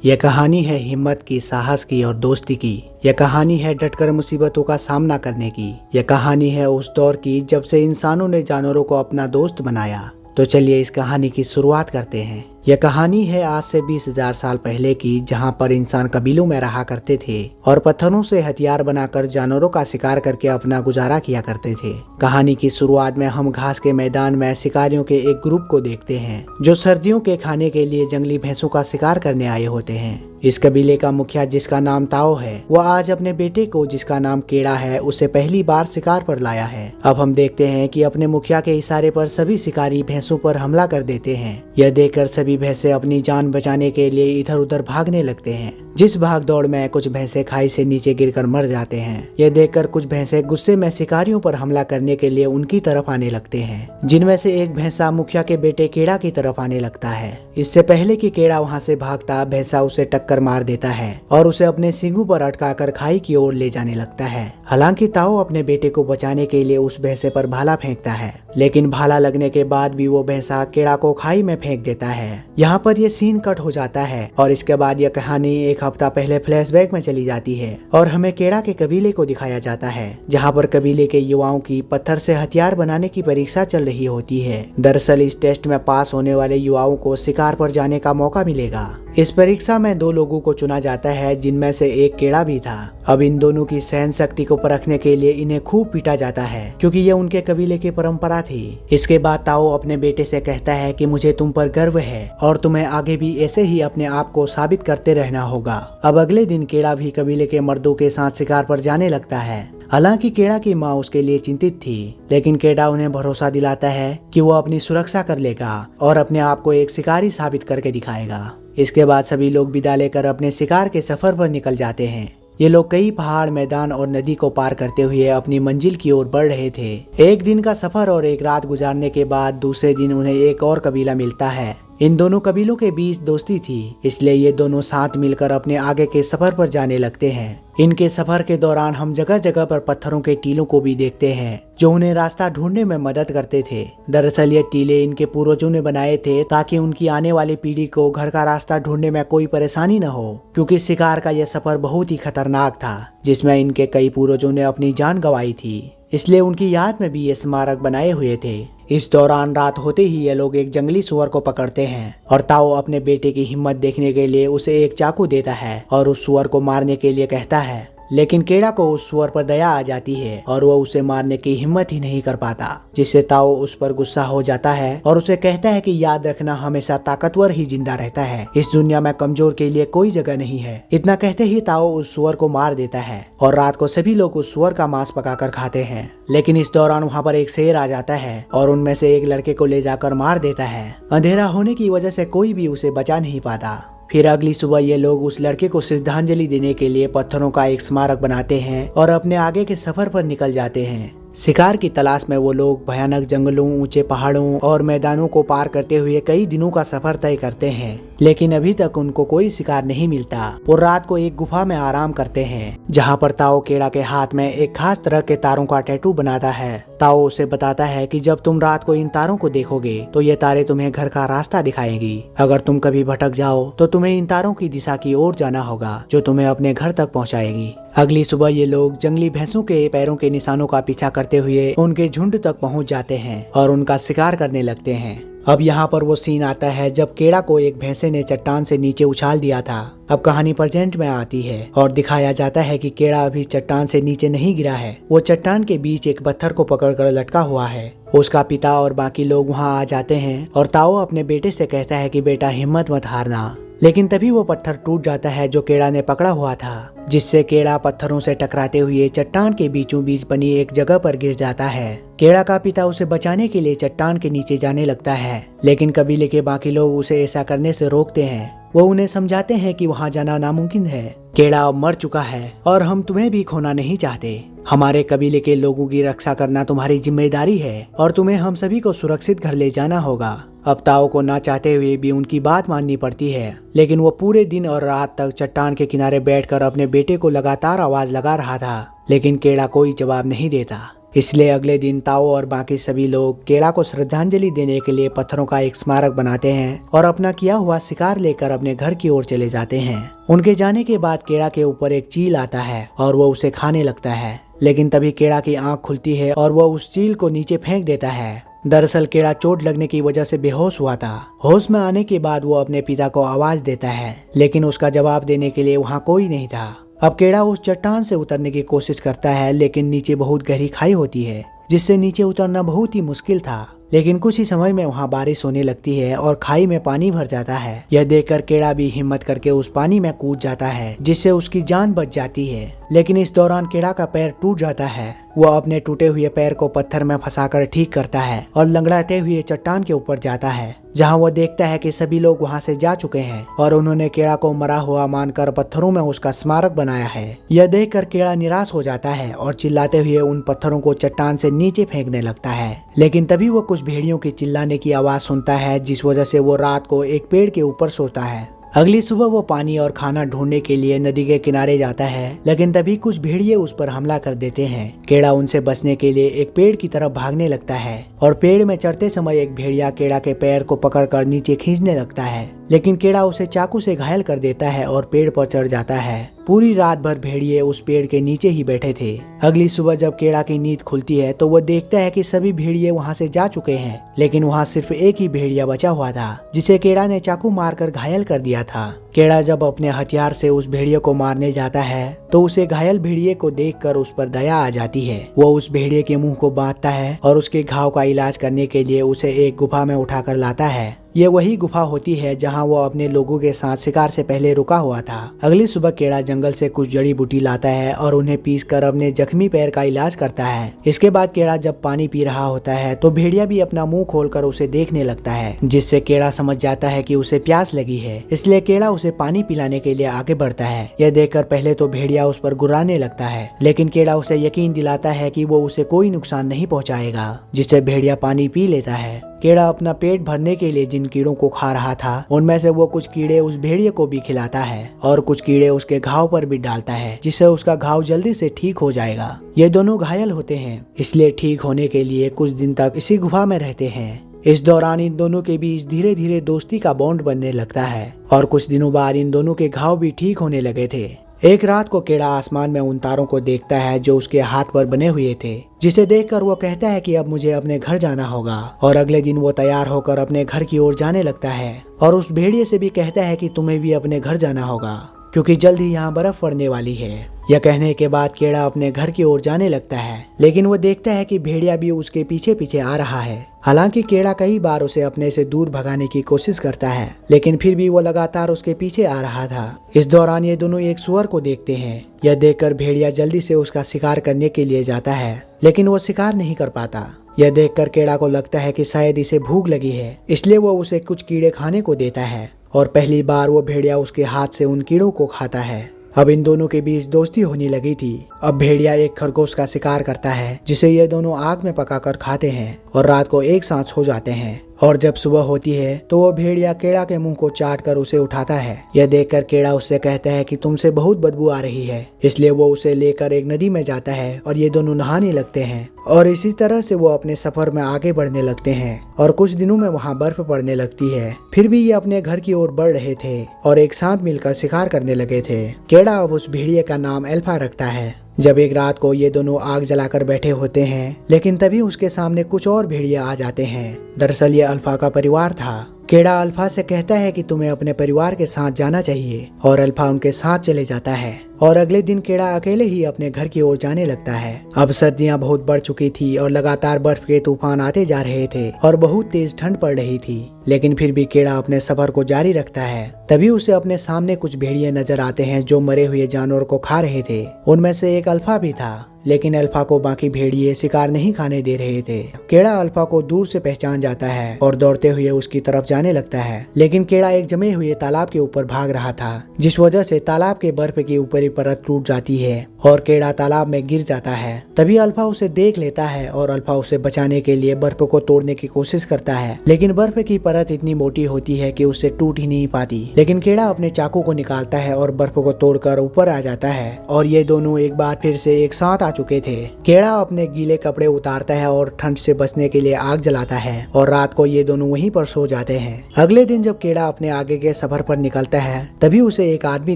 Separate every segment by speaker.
Speaker 1: यह कहानी है हिम्मत की, साहस की और दोस्ती की। यह कहानी है डटकर मुसीबतों का सामना करने की। यह कहानी है उस दौर की जब से इंसानों ने जानवरों को अपना दोस्त बनाया। तो चलिए इस कहानी की शुरुआत करते हैं। यह कहानी है आज से 20,000 साल पहले की, जहां पर इंसान कबीलों में रहा करते थे और पत्थरों से हथियार बनाकर जानवरों का शिकार करके अपना गुजारा किया करते थे। कहानी की शुरुआत में हम घास के मैदान में शिकारियों के एक ग्रुप को देखते हैं जो सर्दियों के खाने के लिए जंगली भैंसों का शिकार करने आए होते हैं। इस कबीले का मुखिया, जिसका नाम ताओ है, वह आज अपने बेटे को, जिसका नाम केड़ा है, उसे पहली बार शिकार पर लाया है। अब हम देखते हैं कि अपने मुखिया के इशारे पर सभी शिकारी भैंसों पर हमला कर देते हैं। यह देखकर सभी भैंसे अपनी जान बचाने के लिए इधर उधर भागने लगते हैं। जिस भाग दौड़ में कुछ भैंसे खाई से नीचे गिरकर मर जाते हैं। यह देखकर कुछ भैंसे गुस्से में शिकारियों पर हमला करने के लिए उनकी तरफ आने लगते हैं, जिनमें से एक भैंसा मुखिया के बेटे केड़ा की तरफ आने लगता है। इससे पहले कि केड़ा वहां से भागता, भैंसा उसे टक्कर मार देता है और उसे अपने सींगों पर अटकाकर खाई की ओर ले जाने लगता है। हालांकि ताओ अपने बेटे को बचाने के लिए उस भैंसे पर भाला फेंकता है, लेकिन भाला लगने के बाद भी वो भैंसा केड़ा को खाई में फेंक देता है। यहाँ पर ये सीन कट हो जाता है और इसके बाद यह कहानी एक हफ्ता पहले फ्लैशबैक में चली जाती है और हमें केड़ा के कबीले को दिखाया जाता है, जहाँ पर कबीले के युवाओं की पत्थर से हथियार बनाने की परीक्षा चल रही होती है। दरअसल इस टेस्ट में पास होने वाले युवाओं को शिकार पर जाने का मौका मिलेगा। इस परीक्षा में 2 लोगों को चुना जाता है, जिनमें से एक केड़ा भी था। अब इन दोनों की सहन शक्ति को परखने के लिए इन्हें खूब पीटा जाता है, क्योंकि ये उनके कबीले की परंपरा थी। इसके बाद ताओ अपने बेटे से कहता है कि मुझे तुम पर गर्व है और तुम्हें आगे भी ऐसे ही अपने आप को साबित करते रहना होगा। अब अगले दिन केड़ा भी कबीले के मर्दों के साथ शिकार पर जाने लगता है। हालांकि केड़ा की माँ उसके लिए चिंतित थी, लेकिन केड़ा उन्हें भरोसा दिलाता है कि वो अपनी सुरक्षा कर लेगा और अपने आप को एक शिकारी साबित करके दिखाएगा। इसके बाद सभी लोग विदा लेकर अपने शिकार के सफर पर निकल जाते हैं। ये लोग कई पहाड़, मैदान और नदी को पार करते हुए अपनी मंजिल की ओर बढ़ रहे थे। एक दिन का सफर और एक रात गुजारने के बाद दूसरे दिन उन्हें एक और कबीला मिलता है। इन दोनों कबीलों के बीच दोस्ती थी, इसलिए ये दोनों साथ मिलकर अपने आगे के सफर पर जाने लगते हैं। इनके सफर के दौरान हम जगह जगह पर पत्थरों के टीलों को भी देखते हैं, जो उन्हें रास्ता ढूंढने में मदद करते थे। दरअसल ये टीले इनके पूर्वजों ने बनाए थे ताकि उनकी आने वाली पीढ़ी को घर का रास्ता ढूंढने में कोई परेशानी न हो, क्योंकि शिकार का यह सफर बहुत ही खतरनाक था, जिसमें इनके कई पूर्वजों ने अपनी जान गंवाई थी। इसलिए उनकी याद में भी ये स्मारक बनाए हुए थे। इस दौरान रात होते ही ये लोग एक जंगली सुअर को पकड़ते हैं और ताओ अपने बेटे की हिम्मत देखने के लिए उसे एक चाकू देता है और उस सुअर को मारने के लिए कहता है। लेकिन केड़ा को उस सुअर पर दया आ जाती है और वो उसे मारने की हिम्मत ही नहीं कर पाता, जिससे ताओ उस पर गुस्सा हो जाता है और उसे कहता है कि याद रखना, हमेशा ताकतवर ही जिंदा रहता है, इस दुनिया में कमजोर के लिए कोई जगह नहीं है। इतना कहते ही ताओ उस सुअर को मार देता है और रात को सभी लोग उस सुअर का मांस पकाकर खाते हैं। लेकिन इस दौरान वहाँ पर एक शेर आ जाता है और उनमें से एक लड़के को ले जाकर मार देता है। अंधेरा होने की वजह से कोई भी उसे बचा नहीं पाता। फिर अगली सुबह ये लोग उस लड़के को श्रद्धांजलि देने के लिए पत्थरों का एक स्मारक बनाते हैं और अपने आगे के सफर पर निकल जाते हैं। शिकार की तलाश में वो लोग भयानक जंगलों, ऊंचे पहाड़ों और मैदानों को पार करते हुए कई दिनों का सफर तय करते हैं, लेकिन अभी तक उनको कोई शिकार नहीं मिलता। और रात को एक गुफा में आराम करते हैं, जहां पर ताओ केड़ा के हाथ में एक खास तरह के तारों का टैटू बनाता है। ताओ उसे बताता है कि जब तुम रात को इन तारों को देखोगे तो ये तारे तुम्हें घर का रास्ता दिखाएंगी। अगर तुम कभी भटक जाओ तो तुम्हें इन तारों की दिशा की ओर जाना होगा, जो तुम्हें अपने घर तक पहुँचाएगी। अगली सुबह ये लोग जंगली भैंसों के पैरों के निशानों का पीछा करते हुए उनके झुंड तक पहुंच जाते हैं और उनका शिकार करने लगते हैं। अब यहाँ पर वो सीन आता है जब केड़ा को एक भैंसे ने चट्टान से नीचे उछाल दिया था। अब कहानी प्रेजेंट में आती है और दिखाया जाता है कि केड़ा अभी चट्टान से नीचे नहीं गिरा है। वो चट्टान के बीच एक पत्थर को पकड़कर लटका हुआ है। उसका पिता और बाकी लोग वहाँ आ जाते हैं और ताओ अपने बेटे से कहता है कि बेटा, हिम्मत मत हारना। लेकिन तभी वो पत्थर टूट जाता है जो केड़ा ने पकड़ा हुआ था, जिससे केड़ा पत्थरों से टकराते हुए चट्टान के बीचों बीच बनी एक जगह पर गिर जाता है। केड़ा का पिता उसे बचाने के लिए चट्टान के नीचे जाने लगता है, लेकिन कबीले के बाकी लोग उसे ऐसा करने से रोकते हैं। वो उन्हें समझाते हैं कि वहाँ जाना नामुमकिन है। केड़ा अब मर चुका है और हम तुम्हें भी खोना नहीं चाहते। हमारे कबीले के लोगों की रक्षा करना तुम्हारी जिम्मेदारी है और तुम्हें हम सभी को सुरक्षित घर ले जाना होगा। अब ताओ को ना चाहते हुए भी उनकी बात माननी पड़ती है, लेकिन वो पूरे दिन और रात तक चट्टान के किनारे बैठकर अपने बेटे को लगातार आवाज लगा रहा था, लेकिन केड़ा कोई जवाब नहीं देता। इसलिए अगले दिन ताओ और बाकी सभी लोग केड़ा को श्रद्धांजलि देने के लिए पत्थरों का एक स्मारक बनाते हैं और अपना किया हुआ शिकार लेकर अपने घर की ओर चले जाते हैं। उनके जाने के बाद केड़ा के ऊपर एक चील आता है और वो उसे खाने लगता है, लेकिन तभी केड़ा की आंख खुलती है और वो उस चील को नीचे फेंक देता है। दरअसल केड़ा चोट लगने की वजह से बेहोश हुआ था। होश में आने के बाद वो अपने पिता को आवाज देता है, लेकिन उसका जवाब देने के लिए वहाँ कोई नहीं था। अब केड़ा उस चट्टान से उतरने की कोशिश करता है, लेकिन नीचे बहुत गहरी खाई होती है जिससे नीचे उतरना बहुत ही मुश्किल था। लेकिन कुछ ही समय में वहाँ बारिश होने लगती है और खाई में पानी भर जाता है। यह देखकर केड़ा भी हिम्मत करके उस पानी में कूद जाता है, जिससे उसकी जान बच जाती है। लेकिन इस दौरान केड़ा का पैर टूट जाता है। वो अपने टूटे हुए पैर को पत्थर में फंसाकर ठीक करता है और लंगड़ाते हुए चट्टान के ऊपर जाता है, जहाँ वो देखता है कि सभी लोग वहाँ से जा चुके हैं और उन्होंने केड़ा को मरा हुआ मानकर पत्थरों में उसका स्मारक बनाया है। यह देखकर केड़ा निराश हो जाता है और चिल्लाते हुए उन पत्थरों को चट्टान से नीचे फेंकने लगता है। लेकिन तभी वो कुछ भेड़ियों की चिल्लाने की आवाज सुनता है, जिस वजह से वो रात को एक पेड़ के ऊपर सोता है। अगली सुबह वो पानी और खाना ढूंढने के लिए नदी के किनारे जाता है, लेकिन तभी कुछ भेड़िए उस पर हमला कर देते हैं। केड़ा उनसे बचने के लिए एक पेड़ की तरफ भागने लगता है और पेड़ में चढ़ते समय एक भेड़िया केड़ा के पैर को पकड़कर नीचे खींचने लगता है, लेकिन केड़ा उसे चाकू से घायल कर देता है और पेड़ पर चढ़ जाता है। पूरी रात भर भेड़िए उस पेड़ के नीचे ही बैठे थे। अगली सुबह जब केड़ा की नींद खुलती है तो वो देखता है कि सभी भेड़िए वहाँ से जा चुके हैं, लेकिन वहाँ सिर्फ एक ही भेड़िया बचा हुआ था, जिसे केड़ा ने चाकू मारकर घायल कर दिया था। केड़ा जब अपने हथियार से उस भेड़िए को मारने जाता है तो उसे घायल भेड़िए को देखकर उस पर दया आ जाती है। वो उस भेड़िए के मुंह को बांधता है और उसके घाव का इलाज करने के लिए उसे एक गुफा में उठाकर लाता है। ये वही गुफा होती है जहां वो अपने लोगों के साथ शिकार से पहले रुका हुआ था। अगली सुबह केड़ा जंगल से कुछ जड़ी बूटी लाता है और उन्हें पीसकर अपने जख्मी पैर का इलाज करता है। इसके बाद केड़ा जब पानी पी रहा होता है तो भेड़िया भी अपना मुंह खोलकर उसे देखने लगता है, जिससे केड़ा समझ जाता है कि उसे प्यास लगी है। इसलिए केड़ा उसे पानी पिलाने के लिए आगे बढ़ता है। यह देखकर पहले तो भेड़िया उस पर गुर्राने लगता है, लेकिन केड़ा उसे यकीन दिलाता है कि वो उसे कोई नुकसान नहीं पहुँचाएगा, जिससे भेड़िया पानी पी लेता है। केड़ा अपना पेट भरने के लिए जिन कीड़ों को खा रहा था उनमें से वो कुछ कीड़े उस भेड़िए को भी खिलाता है और कुछ कीड़े उसके घाव पर भी डालता है, जिससे उसका घाव जल्दी से ठीक हो जाएगा। ये दोनों घायल होते हैं, इसलिए ठीक होने के लिए कुछ दिन तक इसी गुफा में रहते हैं। इस दौरान इन दोनों के बीच धीरे धीरे दोस्ती का बॉन्ड बनने लगता है और कुछ दिनों बाद इन दोनों के घाव भी ठीक होने लगे थे। एक रात को केड़ा आसमान में उन तारों को देखता है जो उसके हाथ पर बने हुए थे, जिसे देखकर वो कहता है कि अब मुझे अपने घर जाना होगा। और अगले दिन वो तैयार होकर अपने घर की ओर जाने लगता है और उस भेड़िए से भी कहता है कि तुम्हें भी अपने घर जाना होगा, क्योंकि जल्द ही यहाँ बर्फ पड़ने वाली है। यह कहने के बाद केड़ा अपने घर की ओर जाने लगता है, लेकिन वो देखता है कि भेड़िया भी उसके पीछे पीछे आ रहा है। हालांकि केड़ा कई बार उसे अपने से दूर भगाने की कोशिश करता है, लेकिन फिर भी वो लगातार उसके पीछे आ रहा था। इस दौरान ये दोनों एक सुअर को देखते हैं। यह देखकर भेड़िया जल्दी से उसका शिकार करने के लिए जाता है, लेकिन वो शिकार नहीं कर पाता। यह देखकर केड़ा को लगता है कि शायद इसे भूख लगी है, इसलिए वो उसे कुछ कीड़े खाने को देता है और पहली बार वो भेड़िया उसके हाथ से उन कीड़ों को खाता है। अब इन दोनों के बीच दोस्ती होने लगी थी। अब भेड़िया एक खरगोश का शिकार करता है, जिसे ये दोनों आग में पकाकर खाते हैं और रात को एक साथ सो जाते हैं। और जब सुबह होती है तो वो भेड़िया केड़ा के मुंह को चाट कर उसे उठाता है। यह देखकर केड़ा उससे कहता है कि तुमसे बहुत बदबू आ रही है, इसलिए वो उसे लेकर एक नदी में जाता है और ये दोनों नहाने लगते हैं। और इसी तरह से वो अपने सफर में आगे बढ़ने लगते हैं और कुछ दिनों में वहाँ बर्फ पड़ने लगती है। फिर भी ये अपने घर की ओर बढ़ रहे थे और एक साथ मिलकर शिकार करने लगे थे। केड़ा अब उस भेड़िए का नाम अल्फा रखता है। जब एक रात को ये दोनों आग जलाकर बैठे होते हैं, लेकिन तभी उसके सामने कुछ और भेड़िए आ जाते हैं। दरअसल ये अल्फा का परिवार था। केड़ा अल्फा से कहता है कि तुम्हें अपने परिवार के साथ जाना चाहिए और अल्फा उनके साथ चले जाता है और अगले दिन केड़ा अकेले ही अपने घर की ओर जाने लगता है। अब सर्दियां बहुत बढ़ चुकी थी और लगातार बर्फ के तूफान आते जा रहे थे और बहुत तेज ठंड पड़ रही थी, लेकिन फिर भी केड़ा अपने सफर को जारी रखता है। तभी उसे अपने सामने कुछ भेड़िए नजर आते हैं जो मरे हुए जानवर को खा रहे थे। उनमें से एक अल्फा भी था, लेकिन अल्फा को बाकी भेड़िए शिकार नहीं खाने दे रहे थे। केड़ा अल्फा को दूर से पहचान जाता है और दौड़ते हुए उसकी तरफ जाने लगता है, लेकिन केड़ा एक जमे हुए तालाब के ऊपर भाग रहा था, जिस वजह से तालाब के बर्फ की ऊपरी परत टूट जाती है और केड़ा तालाब में गिर जाता है। तभी अल्फा उसे देख लेता है और अल्फा उसे बचाने के लिए बर्फ को तोड़ने की कोशिश करता है, लेकिन बर्फ की परत इतनी मोटी होती है कि उससे टूट ही नहीं पाती। लेकिन केड़ा अपने चाकू को निकालता है और बर्फ को तोड़कर ऊपर आ जाता है और ये दोनों एक बार फिर से एक साथ आ चुके थे। केड़ा अपने गीले कपड़े उतारता है और ठंड से बचने के लिए आग जलाता है और रात को ये दोनों वहीं पर सो जाते हैं। अगले दिन जब केड़ा अपने आगे के सफर पर निकलता है तभी उसे एक आदमी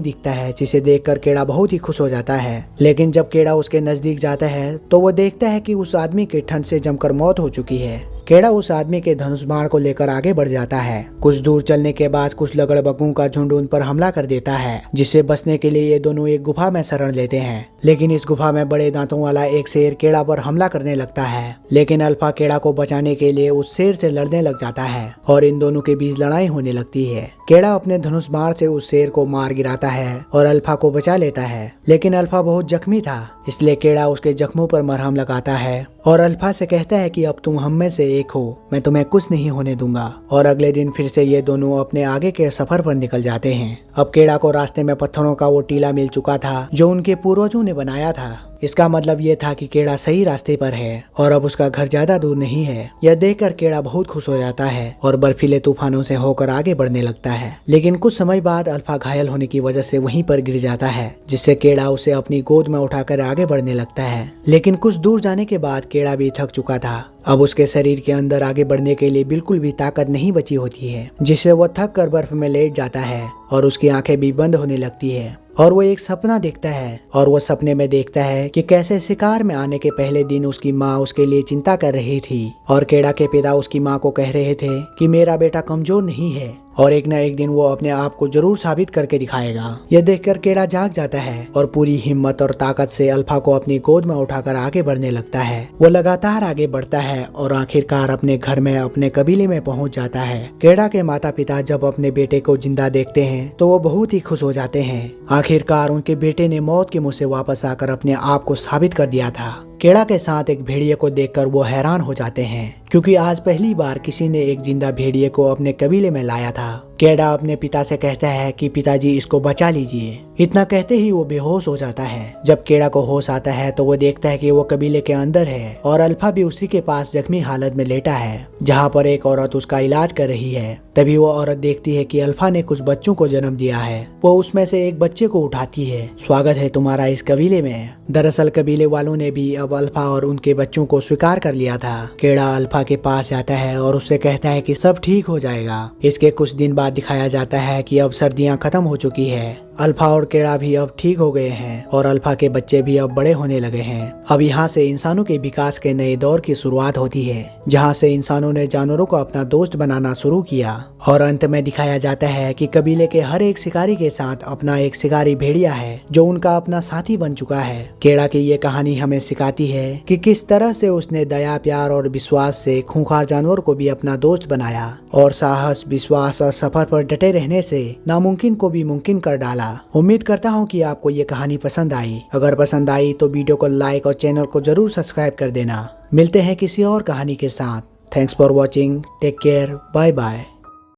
Speaker 1: दिखता है जिसे देखकर केड़ा बहुत ही खुश हो जाता है। लेकिन जब केड़ा उसके नजदीक जाता है तो वो देखता है कि उस आदमी की ठंड से जमकर मौत हो चुकी है। केड़ा उस आदमी के धनुष बाण को लेकर आगे बढ़ जाता है। कुछ दूर चलने के बाद कुछ लगड़बग्गों का झुंड उन पर हमला कर देता है, जिससे बचने के लिए ये दोनों एक गुफा में शरण लेते हैं। लेकिन इस गुफा में बड़े दांतों वाला एक शेर केड़ा पर हमला करने लगता है, लेकिन अल्फा केड़ा को बचाने के लिए उस शेर से लड़ने लग जाता है और इन दोनों के बीच लड़ाई होने लगती है। केड़ा अपने धनुष बाण से उस शेर को मार गिराता है और अल्फा को बचा लेता है, लेकिन अल्फा बहुत जख्मी था, इसलिए केड़ा उसके जख्मों पर मरहम लगाता है और अल्फा से कहता है कि अब तुम हम में से एक हो, मैं तुम्हें कुछ नहीं होने दूंगा। और अगले दिन फिर से ये दोनों अपने आगे के सफर पर निकल जाते हैं। अब केड़ा को रास्ते में पत्थरों का वो टीला मिल चुका था जो उनके पूर्वजों ने बनाया था। इसका मतलब ये था कि केड़ा सही रास्ते पर है और अब उसका घर ज्यादा दूर नहीं है। यह देखकर केड़ा बहुत खुश हो जाता है और बर्फीले तूफानों से होकर आगे बढ़ने लगता है। लेकिन कुछ समय बाद अल्फा घायल होने की वजह से वहीं पर गिर जाता है, जिससे केड़ा उसे अपनी गोद में उठाकर आगे बढ़ने लगता है। लेकिन कुछ दूर जाने के बाद केड़ा भी थक चुका था। अब उसके शरीर के अंदर आगे बढ़ने के लिए बिल्कुल भी ताकत नहीं बची होती है, जिससे वह थक कर बर्फ में लेट जाता है और उसकी आंखें भी बंद होने लगती है और वो एक सपना देखता है और वो सपने में देखता है कि कैसे शिकार में आने के पहले दिन उसकी माँ उसके लिए चिंता कर रही थी और केड़ा के पिता उसकी माँ को कह रहे थे कि मेरा बेटा कमजोर नहीं है और एक न एक दिन वो अपने आप को जरूर साबित करके दिखाएगा। यह देखकर केड़ा जाग जाता है और पूरी हिम्मत और ताकत से अल्फा को अपनी गोद में उठाकर आगे बढ़ने लगता है। वो लगातार आगे बढ़ता है और आखिरकार अपने घर में अपने कबीले में पहुंच जाता है। केड़ा के माता पिता जब अपने बेटे को जिंदा देखते हैं तो वो बहुत ही खुश हो जाते हैं। आखिरकार उनके बेटे ने मौत के मुंह से वापस आकर अपने आप को साबित कर दिया था। केड़ा के साथ एक भेड़िए को देखकर वो हैरान हो जाते हैं, क्योंकि आज पहली बार किसी ने एक जिंदा भेड़िए को अपने कबीले में लाया था। केड़ा अपने पिता से कहता है कि पिताजी इसको बचा लीजिए। इतना कहते ही वो बेहोश हो जाता है। जब केड़ा को होश आता है तो वो देखता है कि वो कबीले के अंदर है और अल्फा भी उसी के पास जख्मी हालत में लेटा है, जहाँ पर एक औरत उसका इलाज कर रही है। तभी वो औरत देखती है कि अल्फा ने कुछ बच्चों को जन्म दिया है। वो उसमें से एक बच्चे को उठाती है। स्वागत है तुम्हारा इस कबीले में। दरअसल कबीले वालों ने भी अब अल्फा और उनके बच्चों को स्वीकार कर लिया था। केड़ा अल्फा के पास जाता है और उससे कहता है कि सब ठीक हो जाएगा। इसके कुछ दिन बाद दिखाया जाता है कि अब सर्दियां खत्म हो चुकी है। अल्फा और केड़ा भी अब ठीक हो गए हैं और अल्फा के बच्चे भी अब बड़े होने लगे हैं। अब यहाँ से इंसानों के विकास के नए दौर की शुरुआत होती है, जहाँ से इंसानों ने जानवरों को अपना दोस्त बनाना शुरू किया और अंत में दिखाया जाता है कि कबीले के हर एक शिकारी के साथ अपना एक शिकारी भेड़िया है जो उनका अपना साथी बन चुका है। केड़ा की ये कहानी हमें सिखाती है कि किस तरह से उसने दया, प्यार और विश्वास से खूंखार जानवर को भी अपना दोस्त बनाया और साहस, विश्वास और सफर पर डटे रहने से नामुमकिन को भी मुमकिन कर डाला। उम्मीद करता हूँ कि आपको ये कहानी पसंद आई। अगर पसंद आई तो वीडियो को लाइक और चैनल को जरूर सब्सक्राइब कर देना। मिलते हैं किसी और कहानी के साथ। Thanks for watching. Take care. Bye bye.